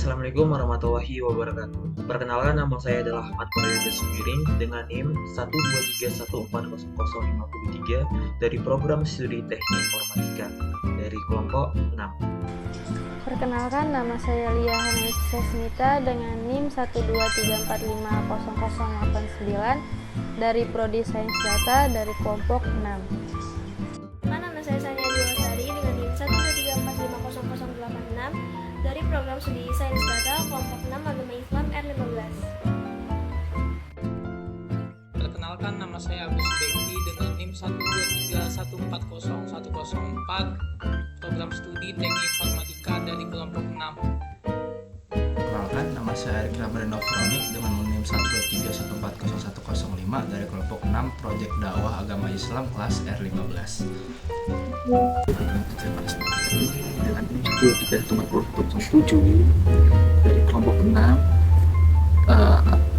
Assalamualaikum warahmatullahi wabarakatuh. Perkenalkan, nama saya adalah Ahmad Farid Sumiring dengan NIM 12314005053 dari program studi Teknik Informatika dari kelompok 6. Perkenalkan, nama saya Lia Hanifisah Smita dengan NIM 123450089 dari Prodi Sains Data dari kelompok 6. Nama saya Sanya Diwasari dengan NIM 123450086 dari program studi Sains Data kelompok 6 Agama Islam R15. Perkenalkan, nama saya Agus Bekti dengan NIM 123140104 program studi Teknik Informatika dari kelompok 6. Perkenalkan, nama saya Erik Brandofronik dengan NIM 123140105 dari kelompok 6 Project Dakwah Agama Islam kelas R15. Dengan NIM 1231407 dari kelompok 6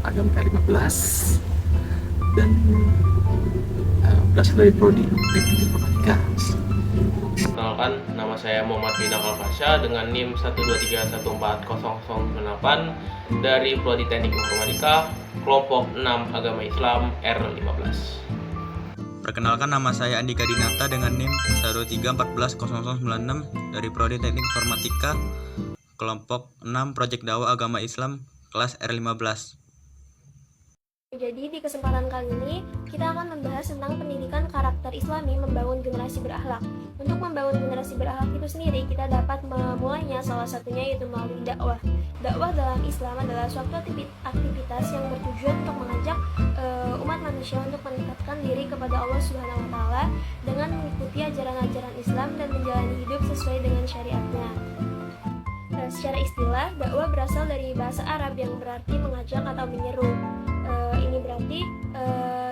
Agama R15 dan berasal dari Prodi Teknik Informatika. Perkenalkan, nama saya Muhammad Bintang Alfasya dengan NIM 123140098 dari Prodi Teknik Informatika, kelompok 6 Agama Islam R15. Perkenalkan, nama saya Andika Dinata dengan NIM 134140096 dari Prodi Teknik Informatika, kelompok 6 Project Dakwah Agama Islam kelas R15. Jadi di kesempatan kali ini kita akan membahas tentang pendidikan karakter Islami membangun generasi berakhlak. Untuk membangun generasi berakhlak itu sendiri kita dapat memulainya salah satunya yaitu melalui dakwah. Dakwah dalam Islam adalah suatu aktivitas yang bertujuan untuk mengajak umat manusia untuk meningkatkan diri kepada Allah Subhanahu wa taala dengan mengikuti ajaran-ajaran Islam dan menjalani hidup sesuai dengan syariatnya. Secara istilah, dakwah berasal dari bahasa Arab yang berarti mengajak atau menyeru. Ini berarti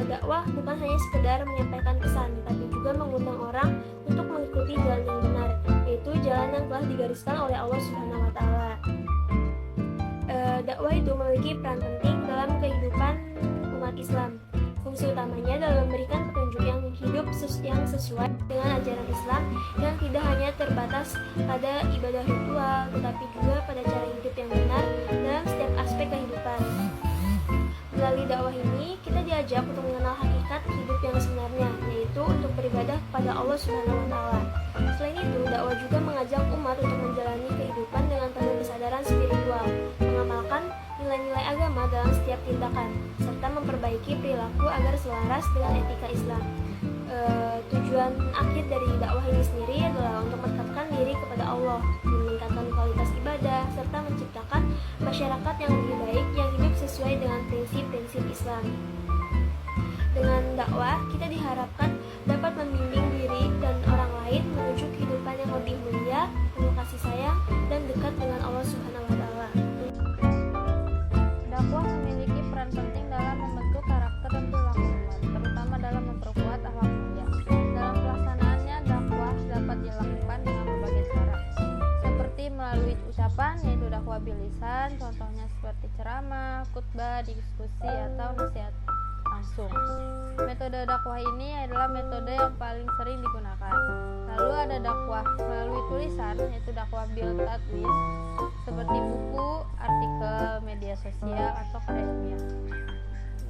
dakwah bukan hanya sekedar menyampaikan pesan, tapi juga mengundang orang untuk mengikuti jalan yang benar, yaitu jalan yang telah digariskan oleh Allah Subhanahu wa taala. Dakwah itu memiliki peran penting dalam kehidupan umat Islam. Fungsi utamanya dalam memberikan petunjuk yang hidup yang sesuai dengan ajaran Islam yang tidak hanya terbatas pada ibadah ritual, tetapi juga pada cara hidup yang benar dalam setiap aspek kehidupan. Melalui dakwah ini, kita diajak untuk mengenal hakikat hidup yang sebenarnya, yaitu untuk beribadah kepada Allah Subhanahu wa taala. Selain itu, dakwah juga mengajak umat untuk menjalani kehidupan dengan penuh kesadaran spiritual, mengamalkan nilai-nilai agama dalam setiap tindakan, serta memperbaiki perilaku agar selaras dengan etika Islam. Tujuan akhir dari dakwah ini sendiri adalah untuk mendekatkan diri kepada Allah, meningkatkan kualitas ibadah, serta menciptakan masyarakat yang lebih baik yang hidup sesuai dengan prinsip-prinsip Islam. Dengan dakwah, kita diharapkan dapat membimbing diri dan orang lain menuju kehidupan yang lebih mulia, penuh kasih sayang, dan dekat dengan Allah Subhanahu wa taala. Dakwah memiliki peran penting dalam membentuk karakter dan perilaku umat, terutama dalam memperkuat akhlak mulia. Dalam pelaksanaannya, dakwah dapat dilakukan dengan berbagai cara, seperti melalui ucapan, yaitu dakwah bil lisan, contohnya seperti ceramah, khutbah, diskusi, atau nasihat langsung. Metode dakwah ini adalah metode yang paling sering digunakan. Lalu ada dakwah melalui tulisan, yaitu dakwah bil tadwin, seperti buku, artikel, media sosial, atau karya ilmiah.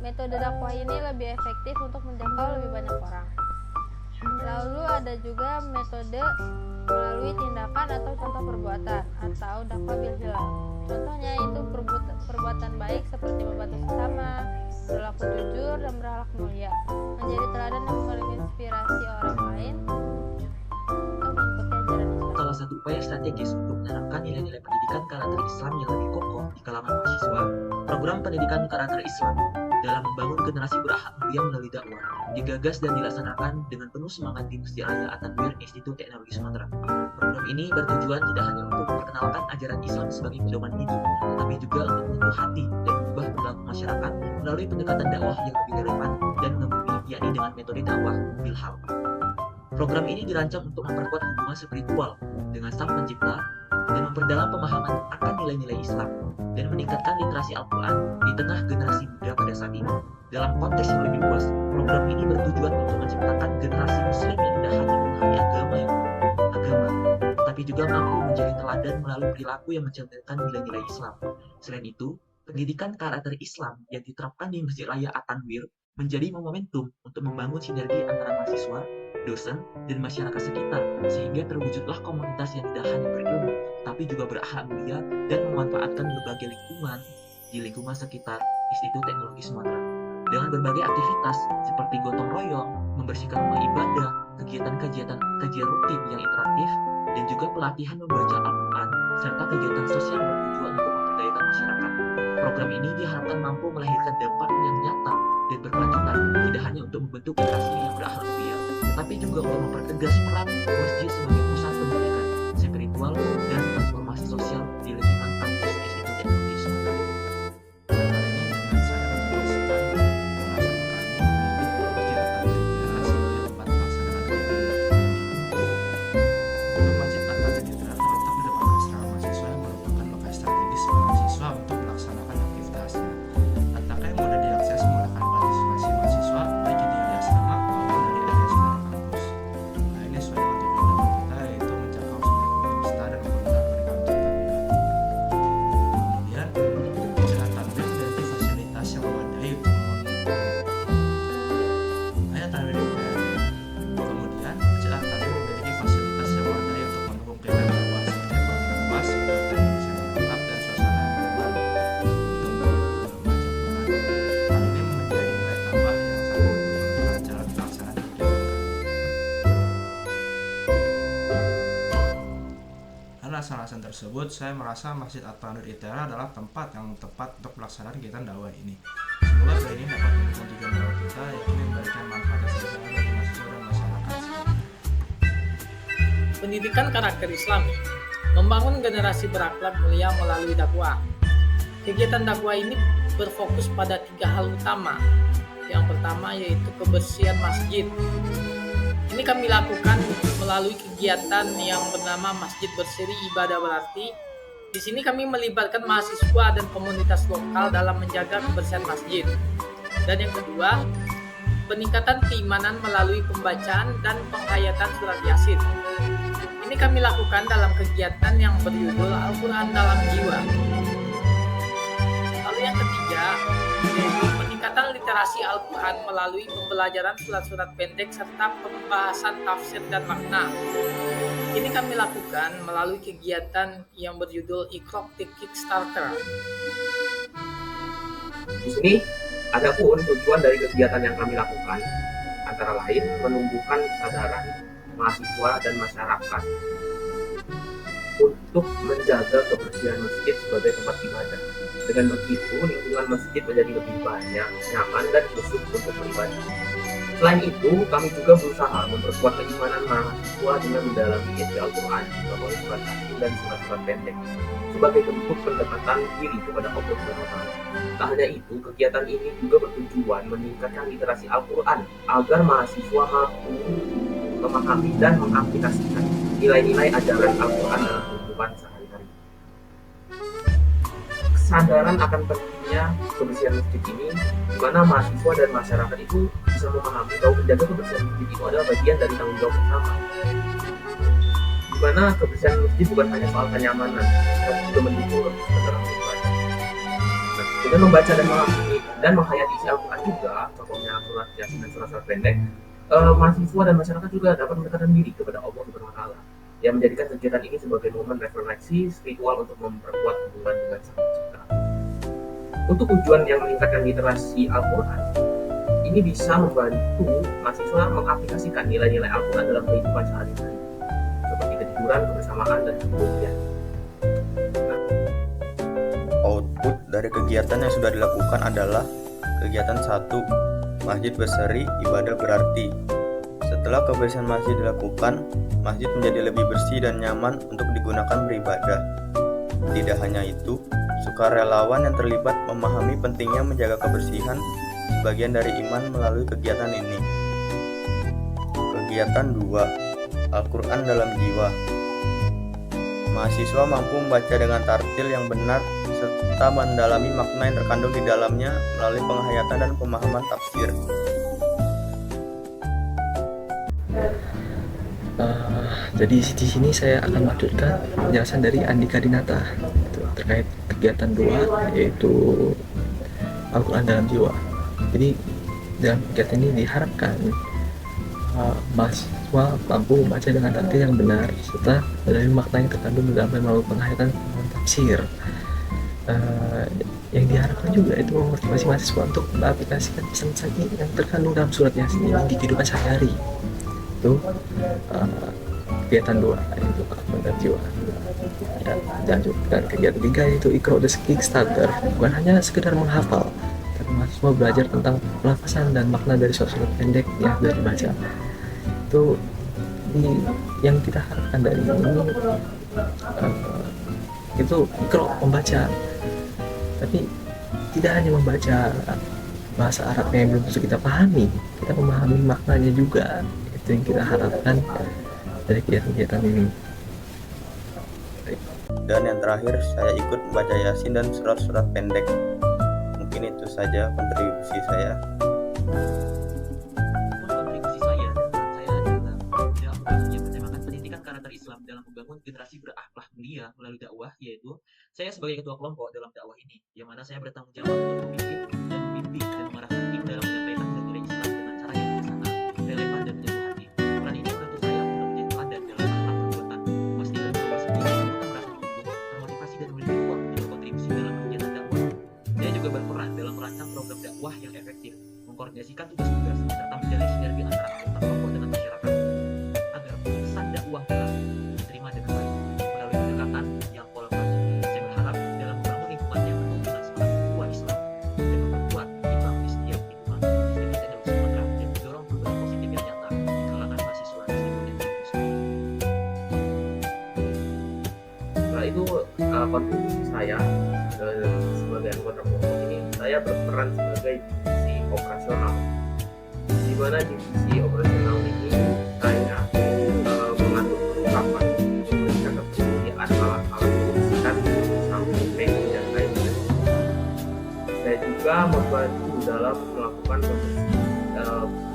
Metode dakwah ini lebih efektif untuk menjangkau lebih banyak orang. Lalu ada juga metode melalui tindakan atau contoh perbuatan, atau dakwah bil hilal. Contohnya itu perbuatan baik seperti membantu sesama, berlaku jujur, dan berakhlak mulia, menjadi teladan yang menginspirasi orang lain untuk mengikuti ajaran Islam. Salah satu upaya strategis untuk menanamkan nilai-nilai pendidikan karakter Islam yang lebih kokoh di kalangan mahasiswa, program pendidikan karakter Islam dalam membangun generasi berakhlak mulia melalui dakwah digagas dan dilaksanakan dengan penuh semangat di Masjid Raya At-Tanwir Institut Teknologi Sumatera. Program ini bertujuan tidak hanya untuk memperkenalkan ajaran Islam sebagai pedoman hidup, tetapi juga untuk menyentuh hati dan mengubah perilaku masyarakat melalui pendekatan dakwah yang lebih relevan dan mumpuni, yakni dengan metode dakwah bilhal. Program ini dirancang untuk memperkuat hubungan spiritual dengan Sang Pencipta dan memperdalam pemahaman akan nilai-nilai Islam dan meningkatkan literasi Al-Quran di tengah generasi muda pada saat ini. Dalam konteks yang lebih luas, program ini bertujuan untuk menciptakan generasi Muslim yang tidak hanya memahami agama, tapi juga mampu menjadi teladan dan melalui perilaku yang mencerminkan nilai-nilai Islam. Selain itu, pendidikan karakter Islam yang diterapkan di Masjid Raya At-Tanwir menjadi momentum untuk membangun sinergi antara mahasiswa, dosen, dan masyarakat sekitar, sehingga terwujudlah komunitas yang tidak hanya berilmu, tapi juga berakhlak mulia dan memanfaatkan berbagai lingkungan di lingkungan sekitar Institut Teknologi Sumatera. Dengan berbagai aktivitas seperti gotong royong, membersihkan rumah ibadah, kegiatan kajian rutin yang interaktif, dan juga pelatihan membaca Al-Quran, serta kegiatan sosial bertujuan untuk memberdayakan masyarakat. Program ini diharapkan mampu melahirkan dampak yang nyata dan berkelanjutan, tidak hanya untuk membentuk generasi yang berakhlak mulia, tapi juga untuk mempertegas peran masjid sebagai pusat pendidikan, spiritual, dan transformasi sosial di lingkungan kampus Institut Teknologi Sumatera. Alasan tersebut, saya merasa Masjid At-Tanwir ITERA adalah tempat yang tepat untuk pelaksanaan kegiatan dakwah ini. Semoga doa ini dapat mendukung tujuan dakwah kita, yaitu memberikan manfaat yang sebesar bagi mahasiswa dan masyarakat. Pendidikan karakter Islam membangun generasi berakhlak mulia melalui dakwah. Kegiatan dakwah ini berfokus pada 3 hal utama. Yang pertama yaitu kebersihan masjid. Ini kami lakukan melalui kegiatan yang bernama Masjid Berseri Ibadah Berarti. Di sini kami melibatkan mahasiswa dan komunitas lokal dalam menjaga kebersihan masjid. Dan yang kedua, peningkatan keimanan melalui pembacaan dan penghayatan surat Yasin. Ini kami lakukan dalam kegiatan yang berjudul Al-Quran dalam Jiwa. Lalu yang ketiga, yaitu peningkatan literasi Al-Quran melalui pembelajaran surat-surat pendek serta pembahasan tafsir dan makna. Ini kami lakukan melalui kegiatan yang berjudul Iqra' Kickstarter. Di sini ada pun tujuan dari kegiatan yang kami lakukan, antara lain menumbuhkan kesadaran mahasiswa dan masyarakat untuk menjaga kebersihan masjid sebagai tempat ibadah. Dengan begitu, lingkungan masjid menjadi lebih banyak, nyaman, dan khusyuk untuk beribadah. Selain itu, kami juga berusaha memperkuat keimanan mahasiswa dengan mendalami isi Al-Quran, melalui surat Yasin dan surat-surat pendek, sebagai bentuk pendekatan diri kepada Allah SWT. Tak hanya itu, kegiatan ini juga bertujuan meningkatkan literasi Al-Quran agar mahasiswa mampu memahami dan mengaplikasikan nilai-nilai ajaran Al-Quran dalam kehidupan sehari-hari. Kesadaran akan pentingnya kebersihan masjid ini, di mana mahasiswa dan masyarakat itu bisa memahami bahwa menjaga kebersihan masjid itu adalah bagian dari tanggung jawab bersama. Di mana kebersihan masjid bukan hanya soal kenyamanan, tapi juga mendukung kebersihan ibadah. Nah, dengan membaca dan memahami dan menghayati isi Al-Quran juga, contohnya surat Yasin dan surat-surat pendek, mahasiswa dan masyarakat juga dapat mendekatkan diri kepada Allah SWT, yang menjadikan kegiatan ini sebagai momen refleksi spiritual untuk memperkuat hubungan dengan Sang Pencipta. Untuk tujuan yang meningkatkan literasi Al-Quran, ini bisa membantu mahasiswa mengaplikasikan nilai-nilai Al-Quran dalam kehidupan sehari-hari, seperti ketiduran, kebersamaan, dan kemuliaan. Output dari kegiatan yang sudah dilakukan adalah kegiatan 1, Masjid Berseri Ibadah Berarti. Setelah kebersihan masjid dilakukan, masjid menjadi lebih bersih dan nyaman untuk digunakan beribadah. Tidak hanya itu, sukarelawan yang terlibat memahami pentingnya menjaga kebersihan sebagian dari iman melalui kegiatan ini. Kegiatan 2, Al-Quran dalam Jiwa. Mahasiswa mampu membaca dengan tartil yang benar serta mendalami makna yang terkandung di dalamnya melalui penghayatan dan pemahaman tafsir. Jadi di sini saya akan melanjutkan penjelasan dari Andika Dinata terkait kegiatan 2, yaitu Al-Quran dalam jiwa. Jadi dalam kegiatan ini diharapkan mahasiswa mampu membaca dengan arti yang benar serta dari makna yang terkandung dalam melalui penghayatan tafsir. Yang diharapkan juga itu memotivasi mahasiswa untuk mengaplikasikan pesan-pesan yang terkandung dalam surat Yasin ini di kehidupan sehari-hari. Itu kegiatan 2, yaitu Al-Quran dalam jiwa. Ya, lanjutkan kegiatan 3, yaitu Iqra the Kickstarter. Bukan hanya sekedar menghafal, tapi mahasiswa belajar tentang pelafasan dan makna dari surat-surat pendek yang sudah dibaca. Itu yang kita harapkan dari ini, itu Iqra membaca, tapi tidak hanya membaca bahasa Arabnya yang belum tentu kita pahami, kita memahami maknanya juga. Itu yang kita harapkan dari kegiatan-kegiatan ini. Dan yang terakhir, saya ikut membaca Yasin dan surat-surat pendek. Mungkin itu saja kontribusi saya. Kontribusi saya adalah dalam upaya menemakan pendidikan karakter Islam dalam membangun generasi berakhlak mulia melalui dakwah, yaitu saya sebagai ketua kelompok dalam dakwah ini, yang mana saya bertanggung jawab untuk memimpin dan membimbing dan mengarahkan tim dalam menyampaikan nilai-nilai Islam dengan cara yang bijaksana, relevan dan menyentuh hati. Peran ini menurut saya untuk menjadi teladan dalam akhlak perbuatan, memastikan bahwa setiap anggota merasa didukung, termotivasi dan memiliki ruang untuk berkontribusi dalam kegiatan dakwah. Saya juga berperan dalam merancang program dakwah yang efektif, mengkoordinasikan tugas-tugas, serta menjalin sinergi antara anggota kelompok dengan masyarakat agar pesan dakwah dalam diterima dengan baik melalui pendekatan yang kolaboratif. Saya berharap dalam membangun lingkungan yang penuh dengan semangat ukhuwah Islam dan memperkuat imam di setiap lingkungan Muslim di Darul Sumatera dan mendorong perubahan positif yang nyata di kalangan mahasiswa Muslim dan non-Muslim. Setelah itu kontribusi saya sebagai anggota kelompok ini, saya berperan sebagai divisi operasional, di mana divisi operasional ini saya mengatur perlengkapan, memberikan ketersediaan alat-alat membersihkan samping packing dan lainnya. Saya juga membantu dalam melakukan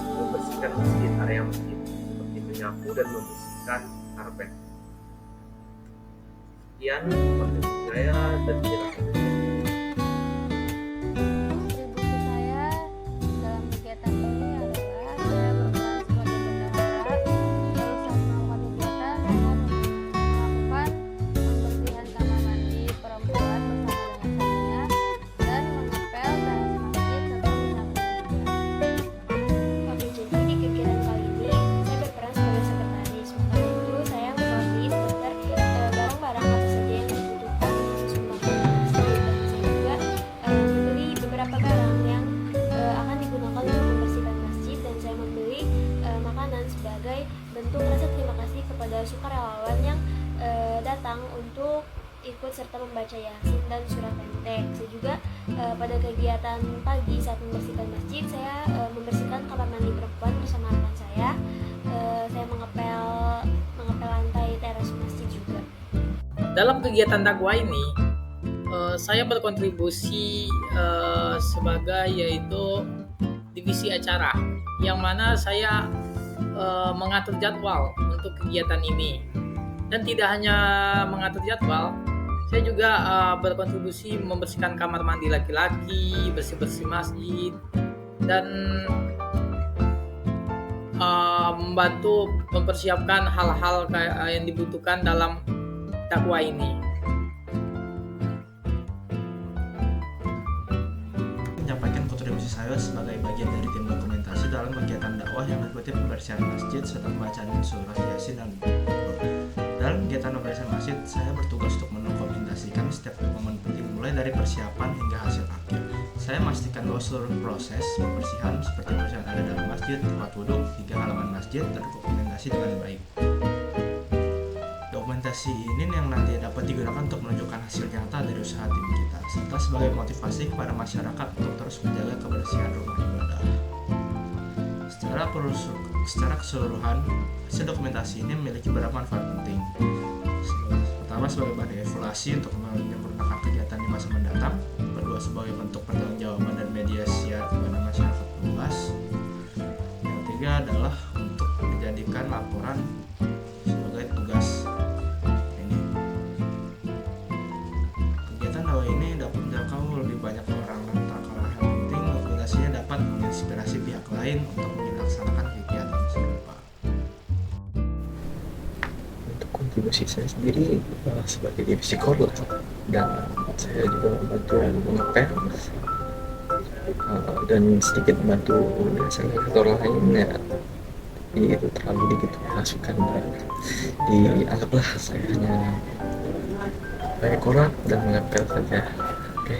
membersihkan masjid, area masjid, seperti menyapu dan membersihkan karpet. Sekian kontribusi saya dan penjelasan. Kontribusi saya dalam kegiatan ini adalah saya berperan sebagai bendahara. Lalu saat melakukan kegiatan, saya melakukan pembersihan kamar mandi perempuan bersama dengan suaminya dan mengepel teras masjid serta menyapu lingkungan. Oke, jadi di kegiatan kali ini saya berperan sebagai sekretaris. Maka itu saya melalui daftar barang-barang apa saja yang dibutuhkan untuk sumbangan masjid. Dan saya juga membeli beberapa barang yang akan digunakan untuk membersihkan masjid, dan saya membeli makanan sebagai bentuk rasa terima kasih kepada sukarelawan yang datang untuk ikut serta membaca Yasin dan surat pendek. Saya juga pada kegiatan pagi saat membersihkan masjid, saya membersihkan kamar mandi perempuan bersama rekan saya. Saya mengepel lantai teras masjid juga. Dalam kegiatan dakwah ini, saya berkontribusi sebagai yaitu divisi acara, yang mana saya mengatur jadwal untuk kegiatan ini. Dan tidak hanya mengatur jadwal, saya juga berkontribusi membersihkan kamar mandi laki-laki, bersih-bersih masjid, dan membantu mempersiapkan hal-hal yang dibutuhkan dalam dakwah ini. Menyampaikan kontribusi saya sebagai bagian dari tim dokumentasi dalam kegiatan dakwah yang meliputi pembersihan masjid serta pembacaan surat Yasin dan dalam kegiatan pembersihan masjid, saya bertugas untuk mendokumentasikan setiap momen penting mulai dari persiapan hingga hasil akhir. Saya memastikan bahwa seluruh proses pembersihan seperti pembersihan ada dalam masjid, tempat wudhu, hingga halaman masjid terdokumentasi dengan baik. Dokumentasi ini yang nanti dapat digunakan untuk menunjukkan hasil nyata dari usaha tim kita, serta sebagai motivasi kepada masyarakat untuk terus menjaga kebersihan rumah ibadah. Secara keseluruhan, hasil dokumentasi ini memiliki beberapa manfaat penting. Pertama, sebagai bahan evaluasi untuk menyempurnakan kegiatan di masa mendatang. Kedua, sebagai bentuk pertanggungjawaban dan mediasi kepada masyarakat luas. Yang ketiga adalah untuk dijadikan laporan divisi musik saya sendiri sebagai divisi korla, dan saya juga membantu mengepel dan sedikit membantu sektor lain ya. Tapi itu terlalu dikit masukan, dianggaplah saya hanya sebagai korla dan mengepel saja. Oke.